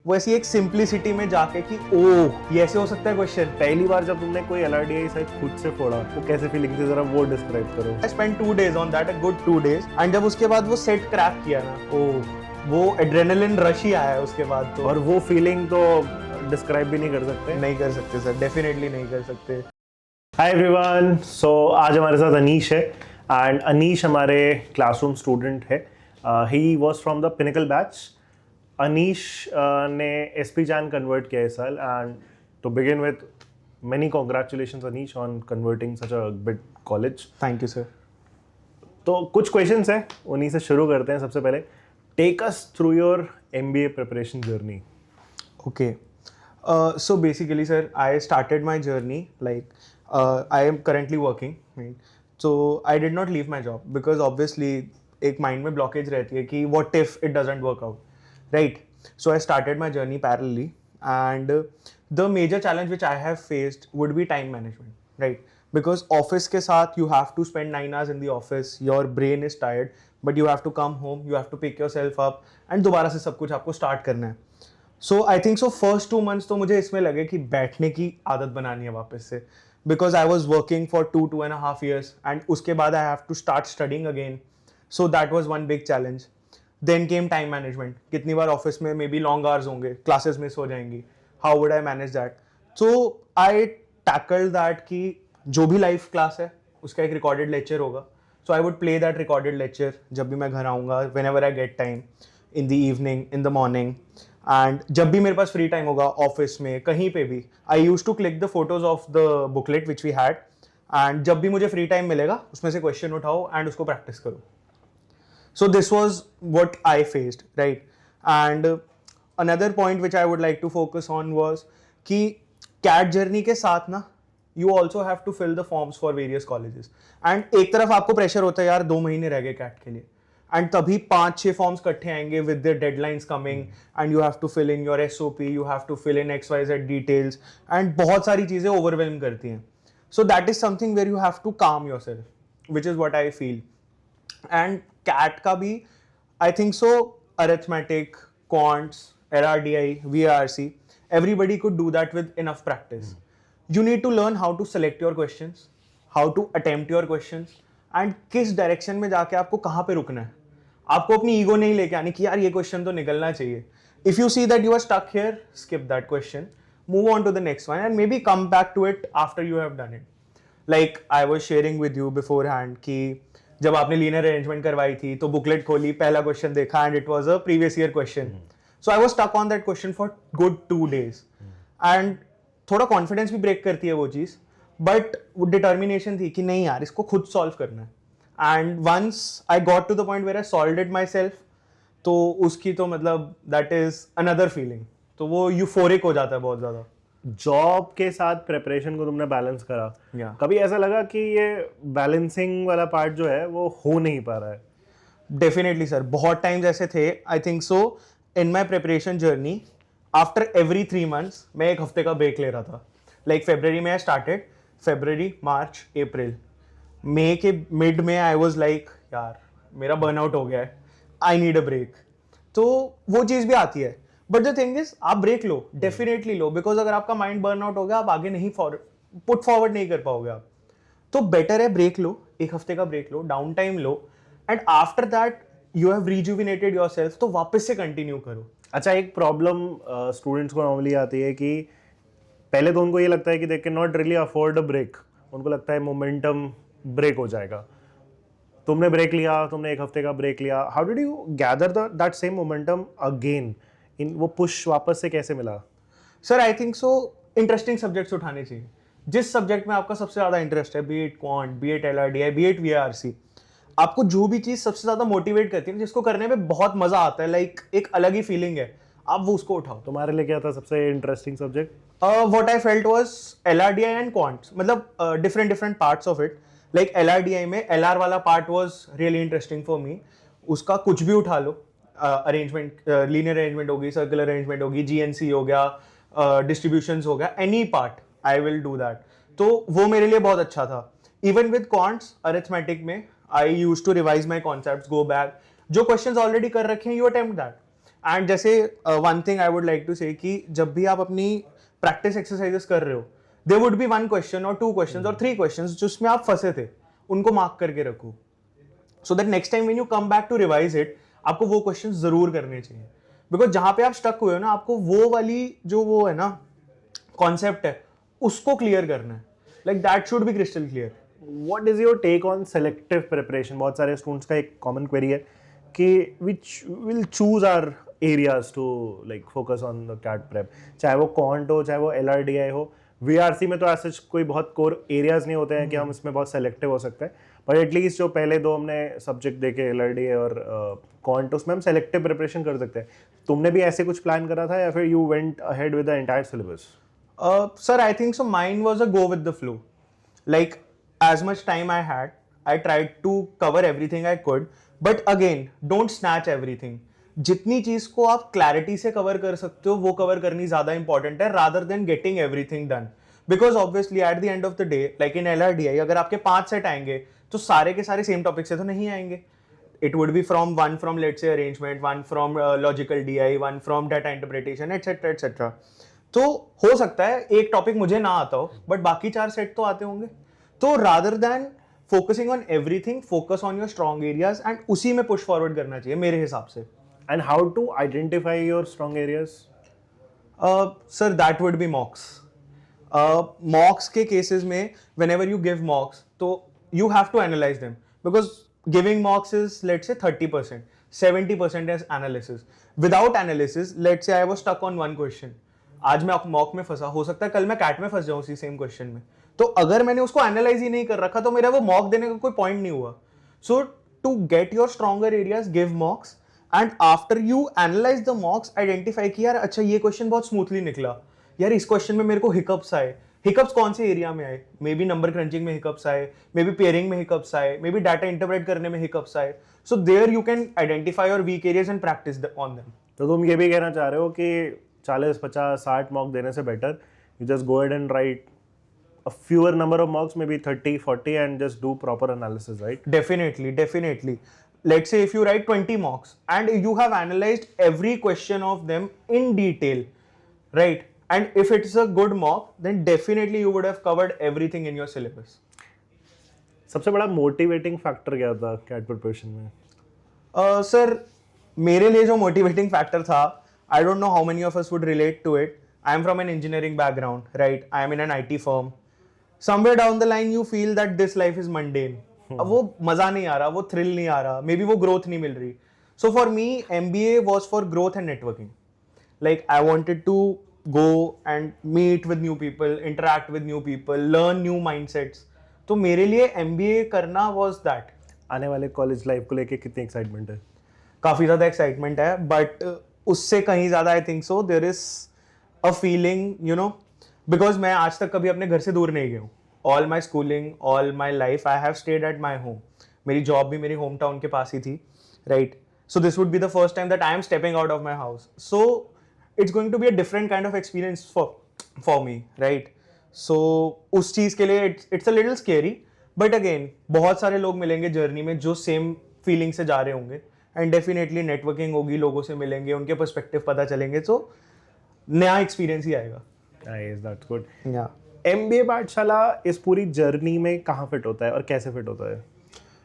वैसी एक सिंप्लिसिटी में जाके कि ओह ये ऐसे हो सकता है क्वेश्चन। पहली बार जब तुमने कोई LRDI साइज खुद से फोड़ा वो कैसे फीलिंग थी, जरा वो डिस्क्राइब करो। I spent 2 days on that, a good 2 days, and जब उसके बाद वो सेट क्रैक किया ना, ओह वो एड्रेनलिन रश ही आया उसके बाद तो। और वो फीलिंग तो डिस्क्राइब भी नहीं कर सकते। नहीं कर सकते सर, डेफिनेटली नहीं कर सकते। हाय एवरीवन, सो आज हमारे साथ अनीश है एंड अनीश हमारे क्लासरूम स्टूडेंट है। He was from the pinnacle batch. Anish ने SP Chan कन्वर्ट किया इस साल and to begin with many congratulations Anish on converting such a big college. Thank you sir. तो कुछ क्वेश्चंस हैं, उन्हीं से शुरू करते हैं। सबसे पहले take us through your MBA preparation journey. Okay. So basically, sir, I started my journey like I am currently working, right? So I did not leave my job because obviously एक mind में blockage रहती है कि what if it doesn't work out, right? So I started my journey parallelly, and the major challenge which I have faced would be time management, right? Because office के साथ you have to spend 9 hours in the office, your brain is tired, but you have to come home, you have to pick yourself up, and दोबारा से सब कुछ आपको start करना है। So I think so first 2 months तो मुझे इसमें लगे कि बैठने की आदत बनानी है वापस से, because I was working for 2.5 years and उसके बाद I have to start studying again. So that was one big challenge. Then came time management. कितनी बार ऑफिस में मे बी लॉन्ग आवर्स होंगे, क्लासेस मिस हो जाएंगी, how would I manage that? So I tackle that कि जो भी live class है उसका एक रिकॉर्डेड लेक्चर होगा। So I would play that recorded lecture जब भी मैं घर आऊँगा, whenever I get time, in the evening, in the morning, and जब भी मेरे पास फ्री टाइम होगा ऑफिस में कहीं पे भी, I use to click the photos of the booklet which we had, and जब भी मुझे फ्री टाइम मिलेगा उसमें से क्वेश्चन उठाओ एंड उसको प्रैक्टिस करो। So this was what I faced, right? And another point which I would like to focus on was कि कैट जर्नी के साथ ना you also have to fill the forms for various colleges. And एक तरफ आपको pressure होता है यार 2 महीने रह गए कैट के लिए, एंड तभी 5-6 फॉर्म्स इकट्ठे आएंगे with the deadlines coming, and you have to fill in your SOP, you have to fill in XYZ details, and बहुत सारी चीज़ें ओवरवेलम करती हैं। So that is something where you have to calm yourself, which is what I feel. And CAT का भी I think so arithmetic, quants, LRDI, VRC, everybody could do that with enough practice. You need to learn how to select your questions, how to attempt your questions, and किस direction में जाके आपको कहाँ पे रुकना है। आपको अपनी ईगो नहीं लेके आनी कि यार ये क्वेश्चन तो निकलना चाहिए। If you see that you are stuck here, skip that question, move on to the next one, and maybe come back to it after you have done it. Like I was sharing with you beforehand कि जब आपने linear arrangement करवाई थी तो booklet खोली, पहला question देखा, and it was a previous year question. So I was stuck on that question for good 2 days, and थोड़ा कॉन्फिडेंस भी ब्रेक करती है वो चीज़, बट वो डिटर्मिनेशन थी कि नहीं यार इसको खुद सॉल्व करना है। And once I got to the point where I solved it myself, तो उसकी तो मतलब दैट इज अनदर फीलिंग, तो वो यूफोरिक हो जाता है बहुत ज़्यादा। जॉब के साथ प्रिपरेशन को तुमने बैलेंस करा, Yeah. कभी ऐसा लगा कि ये बैलेंसिंग वाला पार्ट जो है वो हो नहीं पा रहा है? डेफिनेटली सर, बहुत टाइम्स ऐसे थे। आई थिंक सो इन माई preparation journey, after every 3 months मैं 1 हफ्ते का ब्रेक ले रहा था। लाइक फेब्रवरी में आई स्टार्टेड, फेब्रवरी, मार्च, अप्रैल, मई के मिड में आई वॉज लाइक यार मेरा बर्नआउट हो गया है, आई नीड अ ब्रेक। तो वो चीज़ भी आती है, बट द थिंग इज आप ब्रेक लो, डेफिनेटली लो, बिकॉज अगर आपका माइंड बर्नआउट हो गया आप आगे नहीं पुट फॉरवर्ड नहीं कर पाओगे आप। तो बेटर है ब्रेक लो, 1 हफ्ते का ब्रेक लो, डाउन टाइम लो, and after that you have rejuvenated yourself, तो वापस से कंटिन्यू करो। अच्छा, एक प्रॉब्लम स्टूडेंट्स को नॉर्मली आती है कि पहले तो उनको ये लगता है कि they can not really afford a break, उनको लगता है मोमेंटम ब्रेक हो जाएगा। तुमने ब्रेक लिया, तुमने 1 हफ्ते का ब्रेक लिया, how did you gather that same momentum again? इन वो पुश वापस से कैसे मिला? Sir I think so interesting subjects उठाने चाहिए। जिस सब्जेक्ट में आपका सबसे ज़्यादा इंटरेस्ट है, B it quant, B it LRDI, B it VRC, आपको जो भी चीज़ सबसे ज़्यादा मोटिवेट करती है, जिसको करने में बहुत मज़ा आता है, लाइक एक अलग ही फीलिंग है, आप वो उसको उठाओ। तुम्हारे लिए क्या था सबसे interesting subject? What I felt was LRDI and quants, मतलब different parts of it. Like LRDI में LR वाला part was really interesting for me. उसका कुछ भी उठा लो, अरेंजमेंट, लीनियर अरेंजमेंट होगी, सर्कुलर अरेंजमेंट होगी, GNC हो गया, डिस्ट्रीब्यूशंस हो गया, any part I will do that. तो वो मेरे लिए बहुत अच्छा था। इवन विद क्वांट्स, अरिथमेटिक में I use to revise my concepts, go back, जो क्वेश्चंस ऑलरेडी कर रखे हैं यू अटेम्प्ट दैट, एंड जैसे one thing I would like to say कि जब भी आप अपनी प्रैक्टिस एक्सरसाइजेस कर रहे हो, they would be one question और 2 क्वेश्चंस और 3 क्वेश्चंस जिसमें आप फंसे थे, उनको मार्क करके रखो, so that next time when you come back to revise it, आपको वो क्वेश्चंस जरूर करने चाहिए, बिकॉज जहां पे आप स्टक हुए हो ना, आपको वो वाली जो वो है ना कॉन्सेप्ट है, उसको क्लियर करना है, like that should be crystal clear. What is your take on selective preparation? बहुत सारे स्टूडेंट्स का एक कॉमन क्वेरी है कि which will choose our areas to like focus on the CAT prep, चाहे वो क्वांट हो, चाहे वो LRDI हो। VRC में तो ऐसे कोई बहुत कोर एरियाज नहीं होते हैं कि हम इसमें बहुत सेलेक्टिव हो सकते हैं, पर एटलीस्ट जो पहले 2 हमने सब्जेक्ट देखे LRDI और क्वांट, उसमें हम सेलेक्टिव प्रिपरेशन कर सकते हैं। तुमने भी ऐसे कुछ प्लान करा था या फिर you went ahead with the entire syllabus? Sir, I think so. Mine was a go with the flow. Like, as much time I had, I tried to cover everything I could. But again, don't snatch everything. जितनी चीज को आप clarity से cover कर सकते हो, वो cover करनी ज्यादा इंपॉर्टेंट है, rather than getting everything done. Because obviously at the end of the day, like in LRDI, अगर आपके 5 सेट आएंगे तो सारे के सारे सेम टॉपिक से तो नहीं आएंगे। It would be from one from let's say arrangement, one from logical DI, one from data interpretation, etc. etc. तो हो सकता है एक टॉपिक मुझे ना आता हो, बट बाकी 4 सेट तो आते होंगे। तो rather than focusing on everything, focus on your strong areas and उसी में पुश फॉरवर्ड करना चाहिए मेरे हिसाब से। And how to identify your strong areas? Sir that would be mocks. Mocks के केसेस में whenever you give mocks, तो you have to analyze them, because giving mocks is let's say 30%, 70% is analysis. Without analysis, let's say I was stuck on one question, आज मैं mock में फंसा, हो सकता है कल मैं कैट में फंस जाऊं उसी सेम क्वेश्चन में, तो अगर मैंने उसको एनालाइज ही नहीं कर रखा तो मेरा वो मॉक देने का कोई पॉइंट नहीं हुआ। So to get your stronger areas, give mocks, and after you analyse the mocks, identify कि यार अच्छा ये क्वेश्चन बहुत स्मूथली निकला, यार इस क्वेश्चन में मेरे को हिकअप्स आए, हिकअप्स कौन से एरिया में आए, मे बी नंबर क्रंचिंग में हिकअप्स आए, मे बी पेयरिंग में हिकअप्स आए, मे बी डाटा इंटरप्रेट करने में हिकअप्स आए। So there you can identify your weak areas and practice on them. तो तुम ये भी कहना चाह रहे हो कि 40, 50, 60 मॉक देने से better you just go ahead and write a fewer number of mocks, maybe 30, 40, and just do proper analysis, right? Definitely, definitely. Let's say if you write 20 mocks and you have analyzed every question of them in detail, right? And if it's a good mock, then definitely you would have covered everything in your syllabus. सबसे बड़ा motivating factor क्या था cat preparation में? Sir मेरे लिए जो motivating factor था, I don't know how many of us would relate to it. I am from an engineering background, right? I am in an IT firm. Somewhere down the line you feel that this life is mundane. अब वो मजा नहीं आ रहा, वो thrill नहीं आ रहा, may be वो growth नहीं मिल रही। So for me MBA was for growth and networking. Like I wanted to go and meet with new people, interact with new people, learn new mindsets. तो मेरे लिए MBA करना was that. आने वाले college life को लेके कितनी excitement है? काफ़ी ज़्यादा एक्साइटमेंट है, बट उससे कहीं ज़्यादा I think so there is a feeling, you know, because मैं आज तक कभी अपने घर से दूर नहीं गया हूँ। All my schooling, all my life I have stayed at my home. मेरी जॉब भी मेरी होम टाउन के पास ही थी, right? So this would be the first time that I am stepping out of my house, so it's going to be a different kind of experience for me, right? So उस चीज़ के लिए it's a little scary, but again बहुत सारे लोग मिलेंगे journey में जो सेम फीलिंग से जा रहे होंगे, एंड डेफिनेटली नेटवर्किंग होगी, लोगों से मिलेंगे, उनके पर्सपेक्टिव पता चलेंगे, तो नया एक्सपीरियंस ही आएगा। Nice, that's good. या MBA पाठशाला इस पूरी जर्नी में कहाँ फिट होता है और कैसे फिट होता है?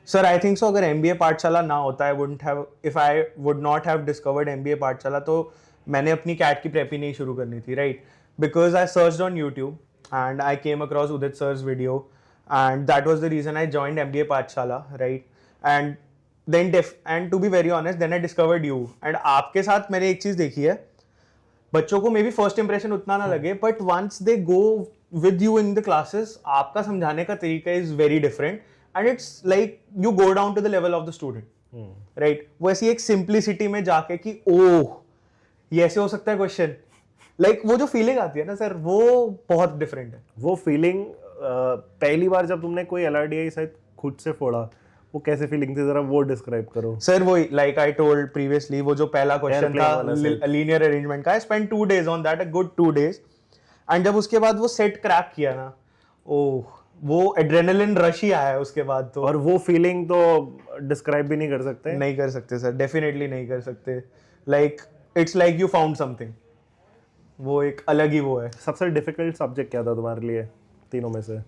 सर आई थिंक सो अगर MBA पाठशाला ना होता, I would not have discovered MBA पाठशाला, तो मैंने अपनी कैट की प्रेप ही नहीं शुरू करनी थी, right? Because I searched on YouTube and I came across Udit sir's video, and that was the reason I joined MBA Pathshala, right? And and to be very honest, then I discovered you, and आपके साथ मैंने एक चीज देखी है, बच्चों को may be first impression उतना ना लगे, but once they go with you in the classes, आपका समझाने का तरीका is very different, and it's like you go down to the level of the student, right? वो ऐसी एक सिंप्लिसिटी में जाके कि ओह ये ऐसे हो सकता है क्वेश्चन, लाइक वो जो फीलिंग आती है ना सर, वो बहुत डिफरेंट है। वो फीलिंग पहली बार जब तुमने कोई LRDI शायद खुद से फोड़ा, वो कैसे फीलिंग थी, जरा वो डिस्क्राइब करो। सर वही, लाइक आई टोल्ड प्रीवियसली, वो जो पहला क्वेश्चन था लीनियर अरेंजमेंट का, I spend 2 days on that, a good 2 days, and जब उसके बाद वो सेट क्रैक किया ना, ओह वो एड्रेनलिन रश ही आया उसके बाद तो। और वो फीलिंग तो डिस्क्राइब भी नहीं कर सकते। नहीं कर सकते सर, डेफिनेटली नहीं कर सकते। Like it's like you found something, वो एक अलग ही वो है. सबसे डिफिकल्ट सब्जेक्ट क्या था तुम्हारे लिए तीनों में से?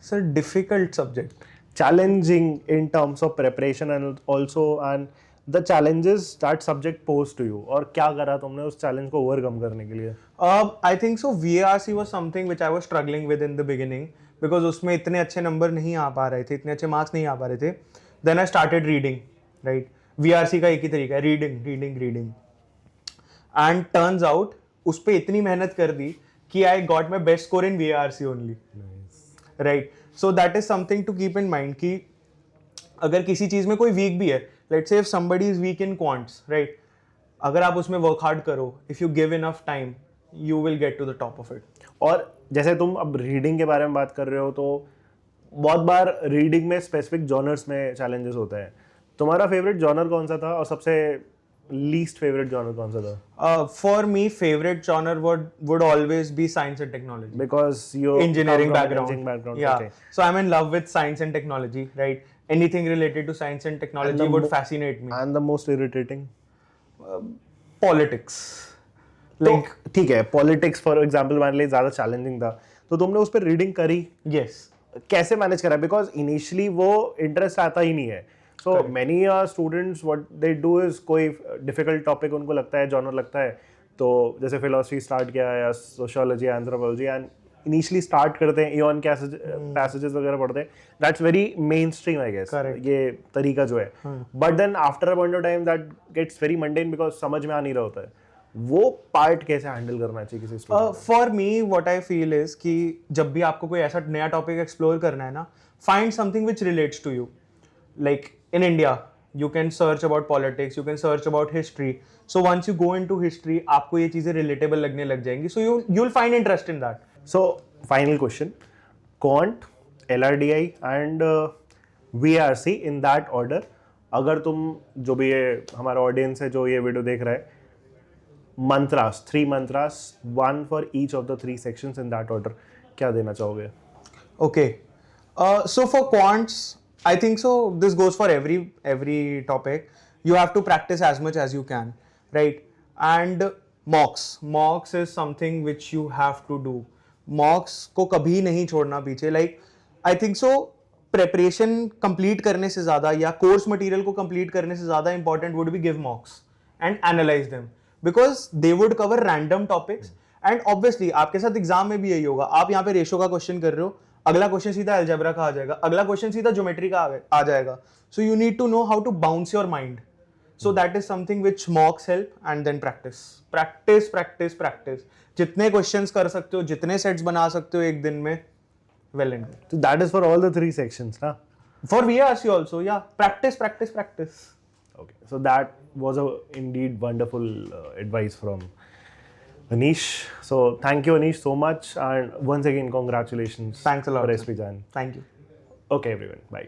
Sir difficult subject, Challenging in terms of preparation and also and the challenges that subject posed to you, और क्या करा तुमने उस चैलेंज को ओवरकम करने के लिए? आई think so VARC was something which I was struggling with in the beginning because उसमें इतने अच्छे नंबर नहीं आ पा रहे थे, इतने अच्छे मार्क्स नहीं आ पा रहे थे. Then I started reading, right? VRC का एक ही तरीका है, रीडिंग. And turns out उस पर इतनी मेहनत कर दी कि I got my best score in VARC only. Right. So that is something to keep in mind कि अगर किसी चीज में कोई वीक भी है, let's say if somebody is weak in quants, right, अगर आप उसमें वर्क हार्ड करो, if you give enough time, you will get to the top of it. और जैसे तुम अब रीडिंग के बारे में बात कर रहे हो, तो बहुत बार रीडिंग में स्पेसिफिक जॉनर्स में चैलेंजेस होते हैं. तुम्हारा फेवरेट जॉनर कौन सा था और सबसे लीस्ट फेवरेट जॉनर कौन सा था? For me favourite genre would always be science and technology. Because you Engineering come from background. engineering background. Yeah. Okay. So I'm in love with science and technology, right? Anything related to science and technology And the would mo- fascinate me. And the most irritating? Politics. Like ठीक है, politics for example हमारे लिए ज़्यादा challenging था, तो तुमने उस पर रीडिंग करी, Yes. कैसे मैनेज करा? बिकॉज इनिशियली वो इंटरेस्ट आता ही नहीं है. So many students what they do is कोई डिफिकल्ट टॉपिक उनको लगता है, जॉनर लगता है, तो जैसे फिलोसफी स्टार्ट किया या sociology, anthropology, and initially start करते हैं इवन पैसेजेस वगैरह पढ़ते हैं. That's very mainstream I guess, ये तरीका जो है. But then after a point of time that gets very mundane because समझ में आ नहीं रहा होता है. वो पार्ट कैसे हैंडल करना चाहिए किसी student? For me what I feel is कि जब भी आपको कोई ऐसा नया टॉपिक एक्सप्लोर करना है ना, find something which relates to you. Like in India you can search about politics, you can search about history. So once you go into history, आपको ये चीजें relatable लगने लग जाएंगी. So you'll find interest in that. So final question, quant, LRDI and VRC in that order. अगर तुम जो भी ये हमारा ऑडियंस है जो ये वीडियो देख रहा है, mantras, 3 mantras, 1 for each of the 3 sections in that order, क्या देना चाहोगे? Okay. So for quants, I think so this goes for every topic. You have to practice as much as you can, right? And mocks is something which you have to do. Mocks को कभी नहीं छोड़ना पीछे. Like I think so preparation complete करने से ज़्यादा या course material को complete करने से ज़्यादा important would be give mocks and analyze them because they would cover random topics. And obviously आपके साथ एग्जाम में भी यही होगा. आप यहाँ पे रेशो का क्वेश्चन कर रहे हो, अगला क्वेश्चन सीधा अलजेब्रा का आ जाएगा, अगला क्वेश्चन सीधा ज्योमेट्री का आ जाएगा. So you need to know how to bounce your mind. So that is something which mocks help. And then practice. जितने क्वेश्चंस कर सकते हो, जितने सेट्स बना सकते हो एक दिन में, well and good. So that is for all the 3 sections, ना? For VRC also, yeah. Practice. Okay, so that was a indeed wonderful advice from Anish. So thank you Anish so much, and once again congratulations. Thanks a lot, for sir. SP Jain. Thank you. Okay everyone, bye.